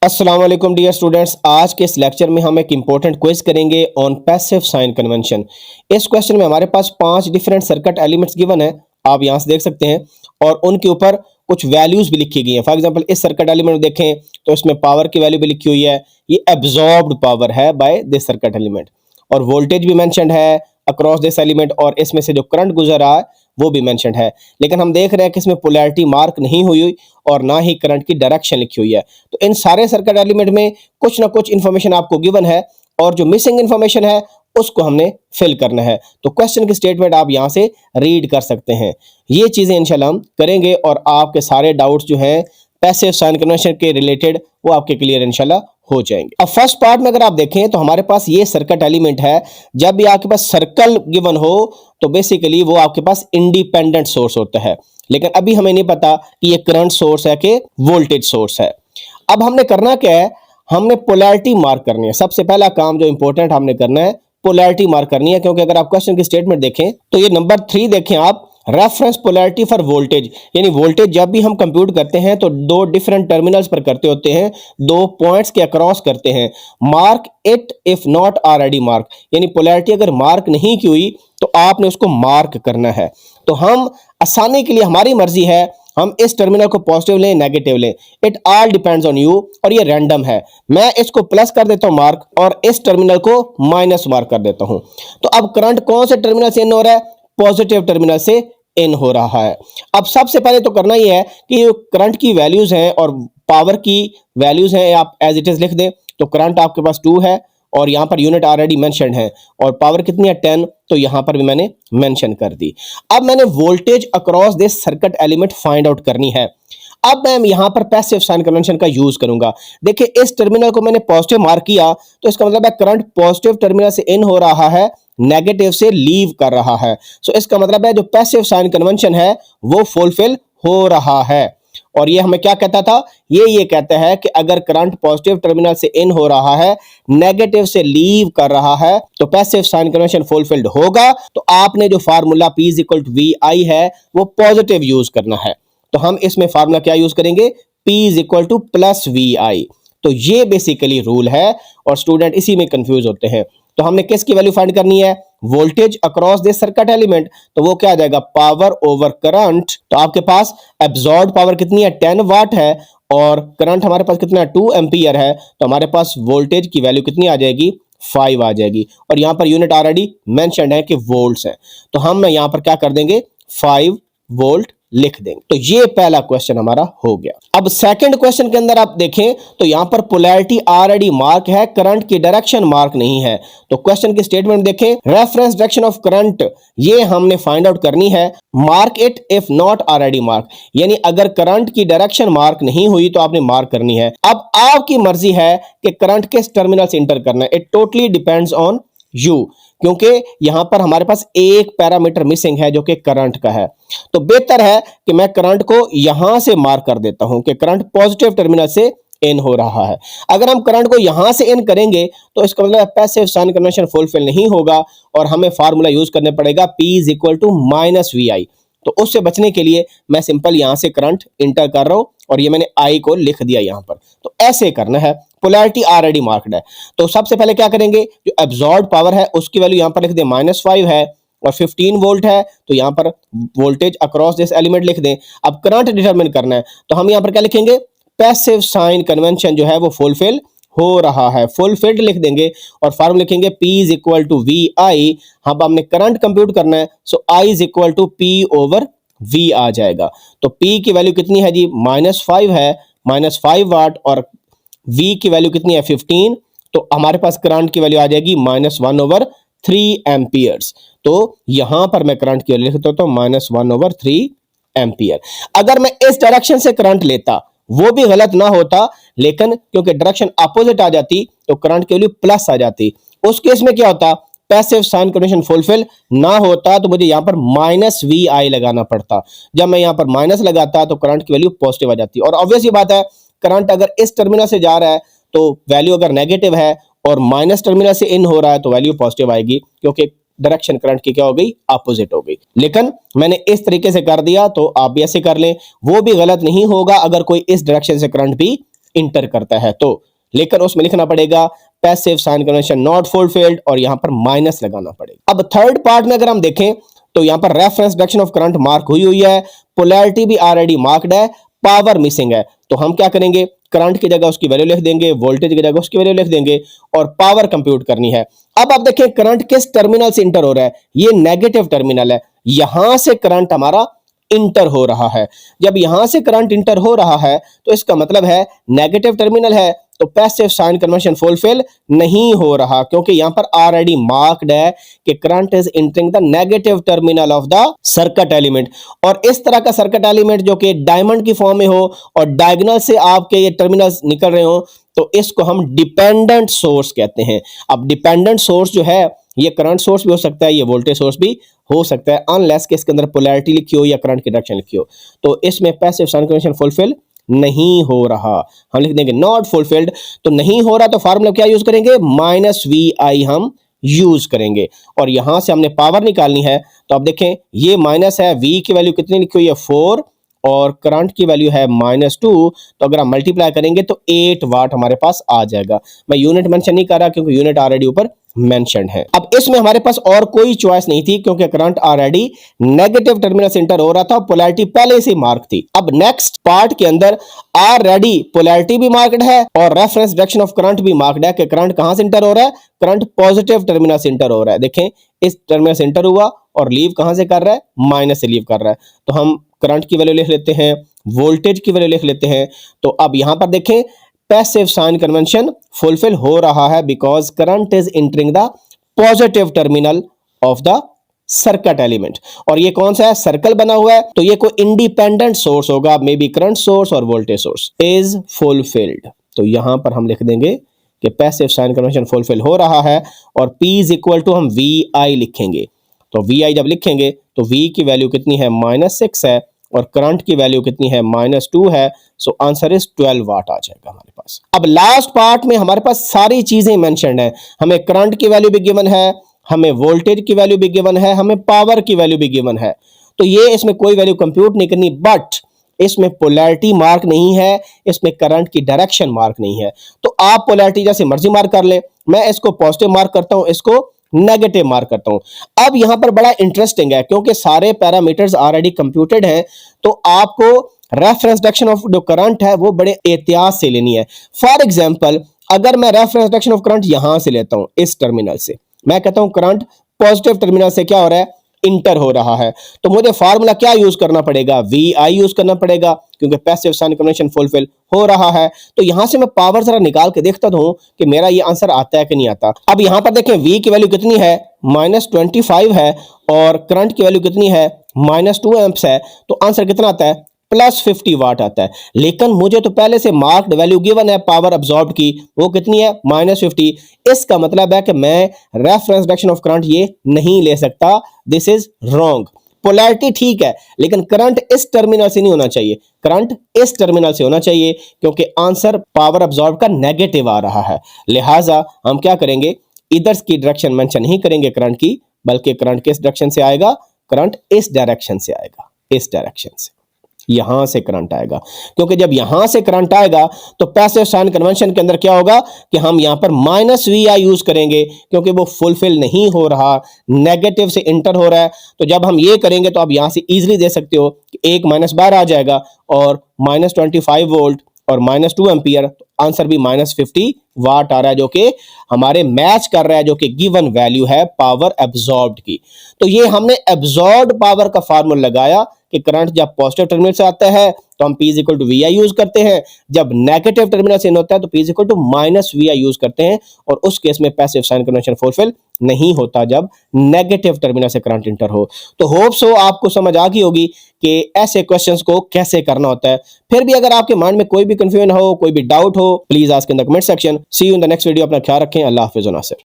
अस्सलाम वालेकुम dear students. आज के इस लेक्चर में हम एक इंपॉर्टेंट क्विज करेंगे ऑन पैसिव साइन कन्वेंशन। इस क्वेश्चन में हमारे पास 5 डिफरेंट सर्किट एलिमेंट्स गिवन है, आप यहां से देख सकते हैं, और उनके ऊपर कुछ वैल्यूज भी लिखी गई हैं। फॉर एग्जांपल इस सर्किट एलिमेंट देखें तो इसमें पावर की वैल्यू भी लिखी हुई है, ये एब्जॉर्ब्ड पावर है बाय दिस सर्किट एलिमेंट, और वोल्टेज भी मेंशन्ड है अक्रॉस दिस एलिमेंट, और इसमें से जो करंट गुजर रहा है वो भी मेंशन्ड है। लेकिन हम देख रहे हैं कि इसमें पोलैरिटी मार्क नहीं हुई और ना ही करंट की डायरेक्शन लिखी हुई है। तो इन सारे सर्किट एलिमेंट में कुछ ना कुछ इंफॉर्मेशन आपको गिवन है, और जो मिसिंग इंफॉर्मेशन है उसको हमने फिल करना है। तो क्वेश्चन की स्टेटमेंट आप यहां से रीड कर सकते हैं। ये चीजें इंशाल्लाह हम करेंगे और आपके सारे डाउट्स जो हैं पैसिव साइन कन्वेंशन के रिलेटेड वो आपके क्लियर इंशाल्लाह हो जाएंगे। अब फर्स्ट पार्ट में अगर आप देखें तो हमारे पास ये सर्किट एलिमेंट है। जब भी आपके पास सर्कल गिवन हो तो बेसिकली वो आपके पास इंडिपेंडेंट सोर्स होता है, लेकिन अभी हमें नहीं पता कि ये करंट सोर्स है कि वोल्टेज सोर्स है। अब हमने करना क्या है, हमने पोलैरिटी मार्क करनी है। सबसे पहला काम जो इंपॉर्टेंट हमने करना है पोलैरिटी मार्क करनी है, क्योंकि अगर आप क्वेश्चन की स्टेटमेंट देखें तो ये नंबर 3 देखें आप, रेफरेंस पोलैरिटी फॉर वोल्टेज, यानी वोल्टेज जब भी हम कंप्यूट करते हैं तो दो डिफरेंट टर्मिनल्स पर करते होते हैं, दो पॉइंट्स के अक्रॉस करते हैं। Mark it if not already mark, यानी पोलैरिटी अगर मार्क नहीं की हुई तो आपने उसको मार्क करना है। तो हम आसानी के लिए हमारी मर्जी है, हम इस टर्मिनल को पॉजिटिव लें नेगेटिव लें, it all depends on you, और ये रैंडम है। मैं इसको प्लस कर देता हूं मार्क और इस टर्मिनल को माइनस मार्क कर देता हूं। तो अब करंट कौन से टर्मिनल से इन हो रहा है, पॉजिटिव टर्मिनल से इन हो रहा है। अब सबसे पहले तो करना ही है कि जो करंट की वैल्यूज हैं और पावर की वैल्यूज हैं आप एज इट इज लिख दें। तो करंट आपके पास 2 है और यहां पर यूनिट ऑलरेडी मेंशन्ड है, और पावर कितनी है 10, तो यहां पर भी मैंने मेंशन कर दी। अब मैंने voltage across this circuit element find out करनी है। अब मैं यहां पर पैसिव साइन कन्वेंशन का यूज करूंगा। देखिए इस टर्मिनल को मैंने पॉजिटिव मार्क किया तो इसका मतलब है करंट पॉजिटिव टर्मिनल से इन हो रहा है, नेगेटिव से लीव कर रहा है। सो इसका मतलब है जो पैसिव साइन कन्वेंशन है वो फुलफिल हो रहा है। और ये हमें क्या कहता था, ये कहता है कि अगर करंट पॉजिटिव टर्मिनल से इन हो रहा है, नेगेटिव से लीव कर रहा है, तो पैसिव साइन कन्वेंशन फुलफिल्ड होगा। तो आपने जो फार्मूला P = VI है वो पॉजिटिव यूज करना है। तो हम इसमें फार्मूला क्या यूज करेंगे, P = VI। तो ये बेसिकली रूल है और स्टूडेंट इसी में कंफ्यूज होते हैं। तो हमने किसकी वैल्यू फाइंड करनी है, voltage across this circuit element, तो वो क्या आ जाएगा, पावर ओवर करंट। तो आपके पास एब्जॉर्ब पावर कितनी है, 10 वाट है, और करंट हमारे पास कितना है, 2 एम्पियर है। तो हमारे पास वोल्टेज की वैल्यू कितनी आ जाएगी, 5 आ जाएगी, और यहां पर यूनिट ऑलरेडी मेंशन्ड है कि वोल्ट्स है। तो हम यहां पर क्या कर देंगे, 5 वोल्ट लिख देंगे। तो ये पहला क्वेश्चन हमारा हो गया। अब सेकंड क्वेश्चन के अंदर आप देखें तो यहां पर पोलैरिटी ऑलरेडी मार्क है, करंट की डायरेक्शन मार्क नहीं है। तो क्वेश्चन की स्टेटमेंट देखें, रेफरेंस डायरेक्शन ऑफ करंट ये हमने फाइंड आउट करनी है। Mark it if not already mark, यानी अगर करंट की डायरेक्शन मार्क नहीं हुई तो आपने मार्क करनी है। अब आपकी मर्जी है कि करंट किस टर्मिनल से इंटर करना है, it totally depends on you, क्योंकि यहां पर हमारे पास एक पैरामीटर मिसिंग है जो कि करंट का है। तो बेहतर है कि मैं करंट को यहां से मार्क कर देता हूं कि करंट पॉजिटिव टर्मिनल से इन हो रहा है। अगर हम करंट को यहां से इन करेंगे तो इसका मतलब पैसिव साइन कन्वेंशन फुलफिल नहीं होगा और हमें फार्मूला यूज करना पड़ेगा P = VI। तो उससे बचने के लिए मैं सिंपल यहां से करंट इंटर कर रहा हूं और ये मैंने I को लिख दिया यहां पर। तो ऐसे करना है, पोलैरिटी ऑलरेडी मार्क्ड है। तो सबसे पहले क्या करेंगे, जो एब्जॉर्ब्ड पावर है उसकी वैल्यू यहां पर लिख दें, -5 है और 15 वोल्ट है, तो यहां पर वोल्टेज अक्रॉस दिस एलिमेंट लिख दें। अब करंट डिटरमिन करना है तो हम यहां पर क्या लिखेंगे, पैसिव साइन कन्वेंशन जो है वो फुलफिल हो रहा है, फुलफिल्ड लिख देंगे, और फार्मूला लिखेंगे P = VI। अब हमने करंट कंप्यूट करना है, सो I = P/V आ जाएगा। तो P की वैल्यू कितनी है जी, -5 है, -5 वाट, और V की वैल्यू कितनी है, 15। तो हमारे पास करंट की वैल्यू आ जाएगी -1/3 एम्पियर्स। तो यहां पर मैं करंट की वैल्यू लिख देता हूं -1/3 एम्पियर। अगर मैं इस डायरेक्शन से करंट लेता वो भी गलत ना होता, लेकिन क्योंकि डायरेक्शन अपोजिट आ जाती तो करंट की वैल्यू प्लस आ जाती। उस केस में क्या होता, पैसिव साइन कन्वेंशन फुलफिल ना होता तो मुझे यहां पर -VI लगाना पड़ता। जब मैं यहां पर माइनस लगाता तो करंट की वैल्यू पॉजिटिव आ जाती। और ऑब्वियस ही बात है, करंट अगर इस टर्मिनल से जा रहा है तो वैल्यू अगर नेगेटिव है और माइनस टर्मिनल से इन हो रहा है तो वैल्यू पॉजिटिव आएगी, क्योंकि डायरेक्शन करंट की क्या हो गई, अपोजिट हो गई। लेकिन मैंने इस तरीके से कर दिया तो आप भी ऐसे कर लें, वो भी गलत नहीं होगा अगर कोई इस डायरेक्शन से करंट भी इंटर करता है तो, लेकिन उसमें लिखना पड़ेगा passive sign convention not fulfilled और यहां पर माइनस लगाना पड़ेगा। अब थर्ड पार्ट में अगर हम देखें तो यहां पर reference direction of current mark हुई है, पोलैरिटी भी ऑलरेडी मार्क्ड है, पावर मिसिंग है, तो हम क्या करेंगे, करंट की जगह उसकी वैल्यू लिख देंगे, वोल्टेज की जगह उसकी वैल्यू लिख देंगे और पावर कंप्यूट करनी है। अब आप देखें करंट किस टर्मिनल से इंटर हो रहा है, ये नेगेटिव टर्मिनल है, यहां से करंट हमारा इंटर हो रहा है। जब यहां से करंट इंटर हो रहा है तो इसका मतलब है नेगेटिव टर्मिनल है, तो पैसिव साइन कन्वेंशन फुलफिल नहीं हो रहा, क्योंकि यहां पर ऑलरेडी मार्क्ड है कि current is entering the negative terminal of the circuit element. और इस तरह का सर्किट एलिमेंट जो कि डायमंड की फॉर्म में हो और डायगोनल से आपके ये टर्मिनल्स निकल रहे हो, तो इसको हम डिपेंडेंट सोर्स कहते हैं। अब डिपेंडेंट सोर्स जो है ये करंट सोर्स भी हो सकता है, ये वोल्टेज सोर्स भी हो सकता है, अनलेस के इसके अंदर पोलैरिटी लिखी हो या करंट की डायरेक्शन लिखी हो, तो इसमें पैसिव साइन कन्वेंशन फुलफिल नहीं हो रहा। हम लिख देंगे नॉट फुलफिल्ड, तो नहीं हो रहा तो फार्मूला क्या यूज करेंगे, माइनस वी आई हम यूज करेंगे और यहां से हमने पावर निकालनी है। तो आप देखें ये माइनस है, वी की वैल्यू कितनी लिखी हुई है 4 और करंट की वैल्यू है -2, तो अगर हम मल्टीप्लाई करेंगे तो 8 वाट हमारे पास आ जाएगा। मैं यूनिट मेंशन नहीं कर रहा क्योंकि यूनिट ऑलरेडी ऊपर मेंशन्ड है। अब इसमें हमारे पास और कोई चॉइस नहीं थी क्योंकि करंट ऑलरेडी नेगेटिव टर्मिनल से इंटर हो रहा था, पोलैरिटी पहले से मार्क थी। अब नेक्स्ट पार्ट के अंदर ऑलरेडी पोलैरिटी भी मार्क्ड है और रेफरेंस डायरेक्शन ऑफ करंट भी मार्क्ड है कि करंट कहां से इंटर हो रहा है, करंट पॉजिटिव टर्मिनल से इंटर हो रहा है। देखें इस टर्मिनल से इंटर हुआ और लीव कहां से कर रहा है, माइनस से लीव कर रहा है, तो हम करंट की वैल्यू लिख लेते हैं, वोल्टेज की वैल्यू लिख लेते हैं। तो अब यहां पर देखें पैसिव साइन कन्वेंशन फुलफिल हो रहा है because current is entering the positive terminal of the circuit element. और ये कौन सा है, सर्कल बना हुआ है, तो ये कोई इंडिपेंडेंट सोर्स होगा, मे बी करंट सोर्स और वोल्टेज सोर्स इज फुलफिल्ड। तो यहां पर हम लिख देंगे कि पैसिव साइन कन्वेंशन फुलफिल हो रहा है और P इज इक्वल टू हम VI लिखेंगे। तो VI जब लिखेंगे तो V की वैल्यू कितनी है, -6 है और करंट की वैल्यू कितनी है, -2 है। सो आंसर इज 12 वाट आ जाएगा हमारे पास। अब लास्ट पार्ट में हमारे पास सारी चीजें मेंशन्ड है, हमें करंट की वैल्यू भी गिवन है, हमें वोल्टेज की वैल्यू भी गिवन है, हमें पावर की वैल्यू भी गिवन है। तो ये इसमें कोई वैल्यू कंप्यूट नहीं करनी, बट इसमें पोलैरिटी मार्क नहीं है, इसमें करंट की डायरेक्शन मार्क नहीं है। तो आप पोलैरिटी जैसे मर्जी मार्क कर ले, मैं इसको पॉजिटिव मार्क करता हूं, इसको नेगेटिव मार्क करता हूं। अब यहां पर बड़ा इंटरेस्टिंग है क्योंकि सारे पैरामीटर्स ऑलरेडी कंप्यूटेड हैं, तो आपको रेफरेंस डायरेक्शन ऑफ जो करंट है वो बड़े एहतियात से लेनी है। फॉर एग्जांपल अगर मैं रेफरेंस डायरेक्शन ऑफ करंट यहां से लेता हूं, इस टर्मिनल से, मैं कहता हूं करंट पॉजिटिव टर्मिनल से क्या हो रहा है, इंटर हो रहा है, तो मुझे फार्मूला क्या यूज करना पड़ेगा, VI यूज करना पड़ेगा क्योंकि पैसिव साइन कन्वेंशन फुलफिल हो रहा है। तो यहां से मैं पावर जरा निकाल के देखता हूं कि मेरा ये आंसर आता है कि नहीं आता। अब यहां पर देखें V की वैल्यू कितनी है, -25 है और करंट की वैल्यू कितनी है, -2 एम्प्स है, तो आंसर कितना आता है, +50 वाट आता है। लेकिन मुझे तो पहले से मार्क्ड वैल्यू गिवन है पावर अब्सॉर्ब की, वो कितनी है, -50। इसका मतलब है कि मैं रेफरेंस डायरेक्शन ऑफ करंट ये नहीं ले सकता, दिस इज रॉन्ग। पोलैरिटी ठीक है लेकिन करंट इस टर्मिनल से नहीं होना चाहिए, करंट इस टर्मिनल से होना चाहिए क्योंकि आंसर पावर अब्सॉर्ब का नेगेटिव आ रहा है। लिहाजा हम क्या करेंगे, इधर की डायरेक्शन मेंशन नहीं करेंगे करंट की, बल्कि करंट किस डायरेक्शन से आएगा, करंट इस डायरेक्शन से आएगा, इस डायरेक्शन से, यहां से करंट आएगा। क्योंकि जब यहां से करंट आएगा तो पैसिव साइन कन्वेंशन के अंदर क्या होगा कि हम यहां पर -VI यूज करेंगे क्योंकि वो फुलफिल नहीं हो रहा, नेगेटिव से इंटर हो रहा है। तो जब हम ये करेंगे तो आप यहां से इजीली दे सकते हो कि एक माइनस बाहर आ जाएगा और -25 वोल्ट और -2 एम्पियर, आंसर भी -50 वाट आ रहा है जो कि हमारे मैच कर रहा है, जो कि गिवन वैल्यू है पावर एब्सॉर्ब्ड की। तो ये हमने एब्सॉर्ब्ड पावर का फार्मूला लगाया कि करंट जब पॉजिटिव टर्मिनल से आता है तो हम P = VI यूज करते हैं, जब नेगेटिव टर्मिनल से इन होता है तो P = -VI यूज करते हैं, और उस केस में पैसिव साइन कन्वेंशन फुलफिल नहीं होता जब नेगेटिव टर्मिनल से करंट इंटर हो। तो होप सो आपको समझ आ गई होगी कि ऐसे क्वेश्चंस को कैसे करना होता है। फिर भी अगर आपके माइंड में कोई भी कंफ्यूजन हो, कोई भी डाउट हो, please ask in the comment section. See you in the next video. अपना ख्याल रखें। अल्लाह हाफिज़। नासिर।